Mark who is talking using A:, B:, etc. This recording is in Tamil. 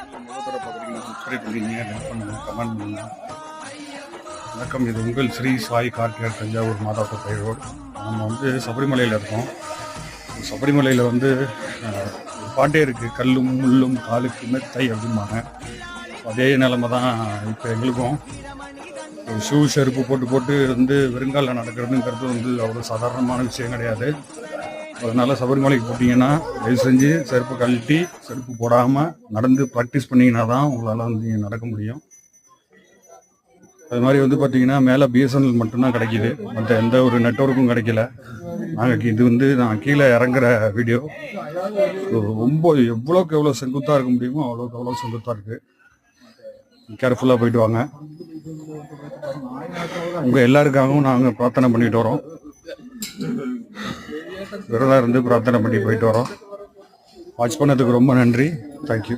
A: முதல் பார்க்குறீங்கன்னா சப்ஸ்கிரைப் பண்ணிங்க, லைக் பண்ணுங்கள், கமெண்ட் பண்ணுங்கள். வணக்கம், இது உங்கள் ஸ்ரீ சாய் கார்த்திகர் தஞ்சாவூர் மாதா கோட்டை ரோடு. நம்ம வந்து சபரிமலையில் இருக்கோம். சபரிமலையில் வந்து பாட்டே இருக்குது, கல்லும் முள்ளும் காலுக்கு மெத்தை அப்படிம்பாங்க. அதே நிலைமை தான் இப்போ எங்களுக்கும். ஷூ செருப்பு போட்டு போட்டு வந்து வெறுங்காலில் நடக்கிறதுங்கிறது வந்து அவ்வளோ சாதாரணமான விஷயம் கிடையாது. அதனால் சபரிமலைக்கு போட்டிங்கன்னா தயவு செஞ்சு செருப்பு கழட்டி செருப்பு போடாமல் நடந்து ப்ராக்டிஸ் பண்ணிங்கன்னா தான் உங்களால் வந்து நடக்க முடியும். அது மாதிரி வந்து பார்த்திங்கன்னா மேலே பிஎஸ்என்எல் மட்டும்தான் கிடைக்கிது, மற்ற எந்த ஒரு நெட்வொர்க்கும் கிடைக்கல. இது வந்து நான் கீழே இறங்குற வீடியோ. ரொம்ப எவ்வளோக்கு எவ்வளோ செங்குத்தாக இருக்க முடியுமோ அவ்வளோக்கு எவ்வளோ செங்குத்தாக இருக்குது. கேர்ஃபுல்லாக போயிட்டு வாங்க. உங்கள் எல்லாருக்காகவும் நாங்கள் பிரார்த்தனை பண்ணிட்டு வரோம். விரதம் இருந்து பிரார்த்தனை பண்ணி போயிட்டு வரோம். வாட்ச் பண்ணதுக்கு ரொம்ப நன்றி. தேங்க்யூ.